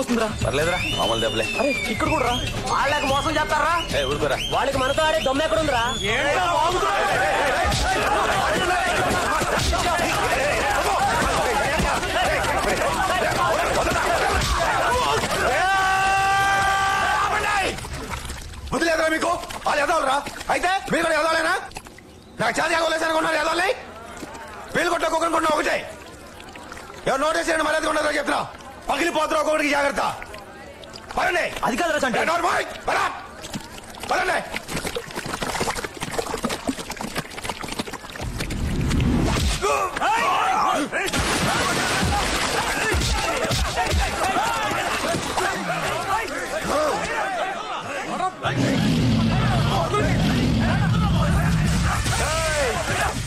వస్తుందిరా. పర్లేదురా, మామూలు దెబ్బలే. అరే ఇక్కడ కూడా వాళ్ళకి మోసం చేస్తారా? ఊరుకోరా. వాళ్ళకి మనతో ఆడే దొమ్మ ఎక్కడ ఉందిరా? బుద్ధి లేదురా మీకు? వాళ్ళు ఎదవలరా? అయితే మీరు కూడా ఎదవలేనా? నాకు చాలా ఎదవలేసనుకున్నారు. ఎదవలే వీళ్ళు కొట్ట ఒక్కొక్కరుకున్నా ఒకటే. ఎవరు నోటీస్ చేయండి, మర్యాద ఉండదు చెప్తున్నా. పగిలిపోతున్నా ఒక్కొక్కడికి జాగ్రత్త. పరండి. అది కాదురా చంటి. పరండి.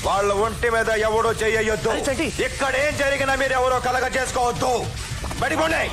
వాళ్ళ ఒంటి మీద ఎవడో చెయ్యొద్దు. ఇక్కడ ఏం జరిగినా మీరు ఎవరో కలగ చేసుకోవద్దు. బడిపోండి.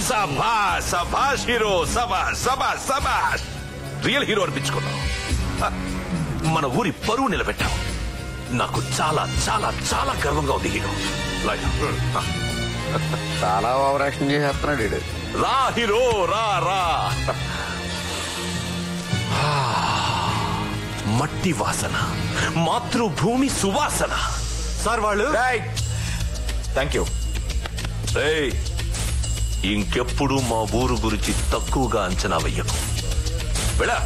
సభాష్ సభాష్ హీరో, సభాష్ సభాష్ సభాష్. రియల్ హీరో అనిపించుకున్నావు. మన ఊరి పరువు నిలబెట్టావు. నాకు చాలా చాలా చాలా గర్వంగా ఉంది హీరో. చాలా ఓవరాక్షన్ చేస్తున్నాడు. రా హీరో, రా రా. మట్టి వాసన, మాతృభూమి సువాసన. సార్ వాళ్ళు. Thank you. ఇంకెప్పుడు మా ఊరు గురించి తక్కువగా అంచనా వెయ్యకు. వెళ్ళా.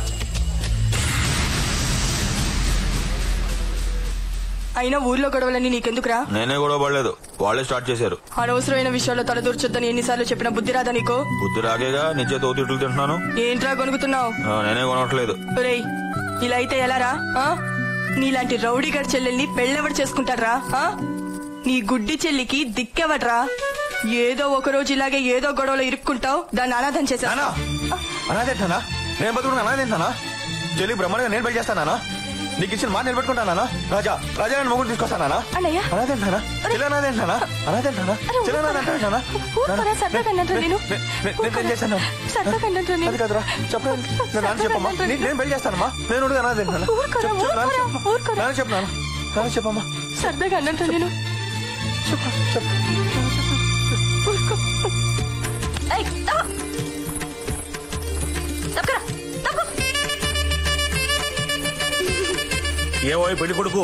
అయినా ఊర్లో గొడవలన్నీ నీకెందుకురా? నేనే గొడవ పడలేదు, వాళ్ళే స్టార్ట్ చేశారు. అనవసరమైన విషయాల్లో తలదూర్చొద్దని ఎన్నిసార్లు చెప్పిన బుద్ధి రాదా నీకు? బుద్ధి రాగేగా నిజే తోతిట్లు తింటున్నాను. ఏంట్రా కొనుక్కుతున్నావు? నేనే కొనట్లేదు. రేయ్, ఇలా అయితే ఎలారా? నీలాంటి రౌడీ గడి చెల్లెల్ని పెళ్ళెవడు చేసుకుంటారా? నీ గుడ్డి చెల్లికి దిక్కెవడ్రా? ఏదో ఒక రోజు ఇలాగే ఏదో గొడవలో ఇరుక్కుంటావు, దాన్ని అనాథం చేశా. అనాథేంటానా? నేను బతుకున్నా అనాథేంటానా? చెల్లి బ్రహ్మాండంగా నేను పెళ్లి చేస్తానా? నీకు ఇచ్చిన మాట నిలబెట్టుకుంటానా? రాజా రాజా నేను మొగుడు తీసుకొస్తానా? అనాథేంటానా? చెల్లి అనాథేంటానా? అనాథేంటానా? చెల్లి అనాథేంటానా? నేను చేశాను. అది కదరా చెప్పండి. నేను చెప్పమ్మా, నేను పెళ్లి చేస్తానమ్మా. నేను అనాథేంటానా? చెప్పనా? చెప్పమ్మా. సరదాగా అన్నట్టు నేను ఏవోయ్ పెళ్లి కొడుకు,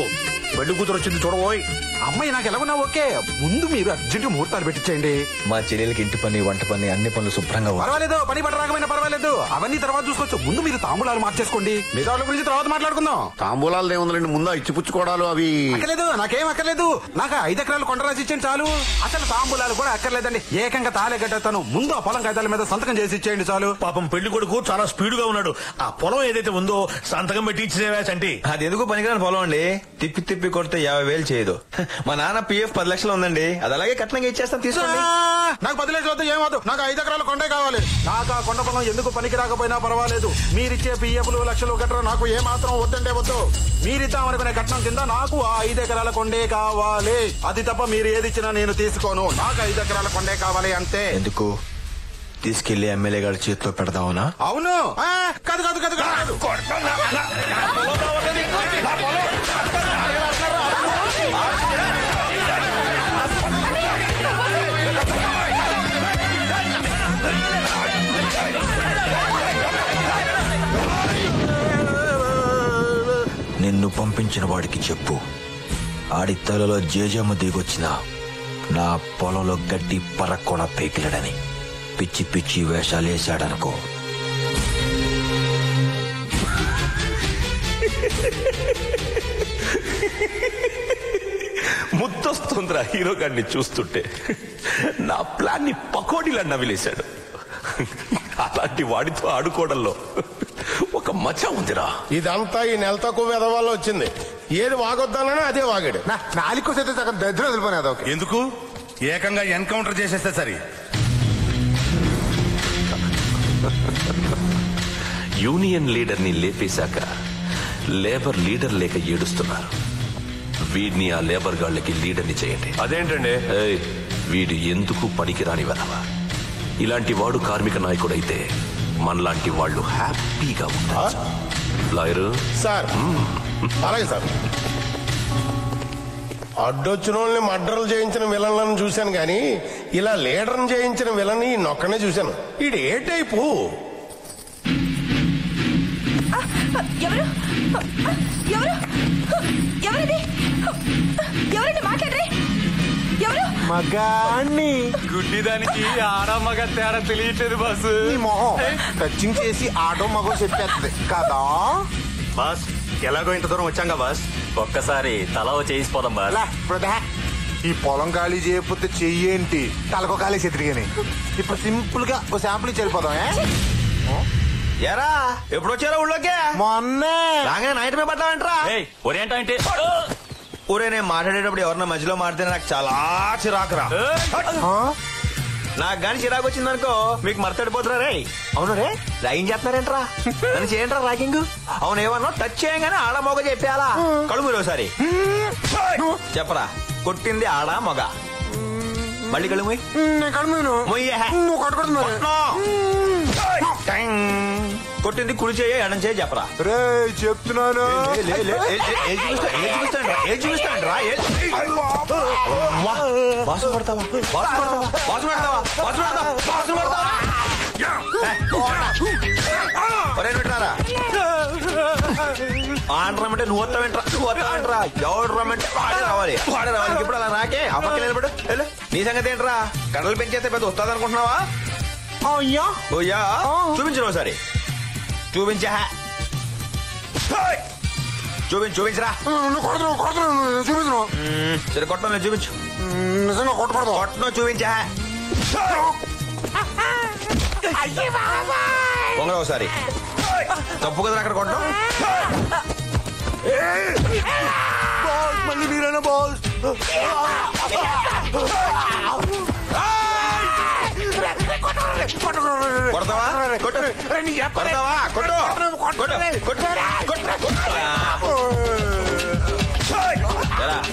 పెళ్లి కూతురు వచ్చింది చూడబోయ్. అమ్మాయి నాకు ఎలాగున్నా ఓకే. ముందు మీరు అర్జెంట్ ముహూర్తాలు పెట్టించండి. మా చెల్లెలకి ఇంటి పని, వంట పని, అన్ని పనులు శుభ్రంగా. పర్వాలేదు, పని పట్ట రాకపోయినా పర్వాలేదు, అవన్నీ తర్వాత చూసుకోవచ్చు. ముందు మీరు తాంబూలాలు మార్చేసుకోండి. మిగతా వాళ్ళ గురించి తర్వాత మాట్లాడుకుందాం. తాంబూలాలు ఏముందండి, ముందు ఇచ్చిపుచ్చుకోవడాలు అవి అక్కర్లేదు. నాకేం అక్కర్లేదు. నాకు 5 ఎకరాలు కొండ రాసి ఇచ్చేయండి చాలు. అసలు తాంబూలాలు కూడా అక్కర్లేదండి. ఏకంగా తాళే కట్టేస్తాను. ముందు ఆ పొలం కాగితాల మీద సంతకం చేసి ఇచ్చేయండి చాలు. పాపం పెళ్లి కొడుకు చాలా స్పీడ్ గా ఉన్నాడు. ఆ పొలం ఏదైతే ఉందో సంతకం పెట్టి ఇచ్చేవా చంటి? అది ఎందుకు పనికిరాని పొలం అండి. తిప్పి తిప్పి కొడితే 50,000 చేయదు. మా నాన్న PF 10 లక్షలు ఉందండి, అది అలాగే కట్నంగా ఇచ్చేస్తాను, తీసుకోండి. నాకు 10 లక్షలు వద్దు, ఏమవుతుంది. నాకు 5 ఎకరాల కొండే కావాలి. నాకు ఆ కొండ పొలం ఎందుకు పనికి రాకపోయినా పర్వాలేదు. మీరిచ్చే PFలు లక్షలు గట్రా నాకు ఏమాత్రం వద్దంటే వద్దు. మీరిద్దామనుకునే కట్నం కింద నాకు ఆ 5 ఎకరాల కొండే కావాలి. అది తప్ప మీరు ఏది ఇచ్చినా నేను తీసుకోను. నాకు 5 ఎకరాల కొండే కావాలి అంతే. ఎందుకు తీసుకెళ్లి ఎమ్మెల్యే గారి చేతిలో పెడదావునా? అవును. కాదు కాదు కాదు కాదు. నిన్ను పంపించిన వాడికి చెప్పు, ఆడి తలలో జేజమ్మ దిగొచ్చిన నా పొలంలో గడ్డి పరక్కొన పేకిలడని. పిచ్చి పిచ్చి వేషాలేశాడనుకో. ముద్దొస్తుందిరా హీరో గారిని చూస్తుంటే. నా ప్లాన్ ని పకోడీలా నవిలేశాడు. అలాంటి వాడితో ఆడుకోవడంలో ఒక మజా ఉందిరా. ఇదంతా ఈ నెల తక్కువ వెదవాళ్ళు వచ్చింది. ఏది వాగొద్దానని అదే వాగాడు. నాలుగు అయితే సగం దరిద్రం వదిలిపోయినా అదొక. ఎందుకు ఏకంగా ఎన్కౌంటర్ చేసేస్తే సరి. యూనియన్ లీడర్ ని లేపేశాక లేబర్ లీడర్ లేక ఏడుస్తున్నారు. వీడిని ఆ లేబర్ గాళ్ళకి లీడర్ని చేయండి. అదేంటండి? వీడు ఎందుకు పనికిరాని వెధవ. ఇలాంటి వాడు కార్మిక నాయకుడైతే మనలాంటి వాళ్ళు హ్యాపీగా ఉంటారు. Lawyer sir. అలాగే సార్. అడ్డొచ్చిన వాళ్ళని మర్డర్లు చేయించిన విలన్లను చూశాను గాని ఇలా లీడర్ని చేయించిన విలని నొక్కనే చూశాను. ఈడు ఏ టైపు? ఎవరు ఎవరు ఎవరిది ఎవరండి మాట్లాడరే? ఎవరు? మగాన్ని గుడ్డిదానికి ఆడా మగ తేడా తెలియట్లేదు బాసు. ఈ మొహం టచింగ్ చేసి ఆటో మగో చెప్పేస్తుంది కదా బాస్. ఎలాగో ఇంత దూరం వచ్చాంగా బాస్, ఒక్కసారి తల చేసిపోదాం బాస్. ఈ పొలం ఖాళీ చేయకపోతే చెయ్యేంటి? తలకో ఖాళీ చెతిరిగాని. ఇప్పుడు సింపుల్ గా ఒక శాంపుల్ ఇచ్చి వెళ్ళిపోదాం. ఎరా ఎప్పుడు వచ్చారా ఊళ్ళోకి? మొన్నే రాగానే నైట్ మీద పడ్డావంటరా? ఒరేంటంటే ఊరే నేను మాట్లాడేటప్పుడు ఎవరన్నా మధ్యలో మాడితే నాకు చాలా చిరాకురా. నాకు గాని చిరాకు వచ్చిందనుకో మీకు మరతడిపోతురా రే. అవును రే, ర్యాగింగ్ చేస్తున్నారేంట్రా? నన్ను చేయండి ర్యాగింగ్. అవును ఏమన్నా టచ్ చేయంగానే ఆడ మొగ చెప్పేయాలా? కడుగు మీరు ఒకసారి చెప్పరా, కొట్టింది ఆడ మొగ? మళ్ళీ కడుగు కొట్టింది కుడి చేయ ఎడం చేయ చెప్పరా? రే చెప్తున్నాను. వాసు పడతావా? ఆడరమ్మంటే నువ్వు వస్తావేంట్రా? ఎవడు రమ్మంటే వాడే రావాలి. ఇప్పుడు అలా రాకే ఆ పక్క నిలబడు. నీ సంగతి ఏంట్రా? కడలు పెంచేస్తే పెద్ద వస్తుంది అనుకుంటున్నావా? ఓయ్యా చూపించు ఒకసారి. చూపించా చూపించరా. చూపించు. సరే కొట్టను చూపించు. నిజంగా కొట్టకూడదు. కొట్టను చూపించా. పొంగ ఒకసారి. తప్పు కదా అక్కడ కొట్టడం. మళ్ళీ మీరైనా బాల్. కొడతావా? కొట్టు. కొడతావా? కొట్టు.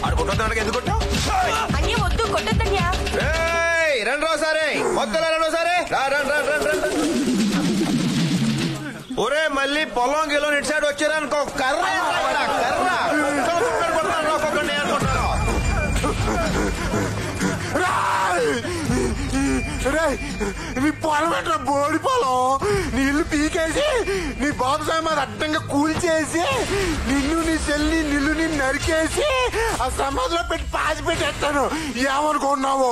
ఆడు కొట్టొద్దానికి ఎందుకు కొట్టావు? అన్నీ వద్దు, కొట్టద్దన్యా. రండి ఒకసారి, మొత్తం రండి ఒకసారి. ఒరే మళ్ళీ పొలం గిలో ఇటు సైడ్ వచ్చారనుకో కర్ర ఒక్కొక్కడిని అనుకుంటారు. నీ పొలం ఎట్లా బోడి పొలం? నీళ్లు పీకేసి నీ బాబు సామాన్ అడ్డంగా కూల్చేసి నిన్ను నీ చెల్లి నిన్ను నరికేసి ఆ సమాధిలో పెట్టి పాసి పెట్టేస్తాను. ఏమనుకున్నావు?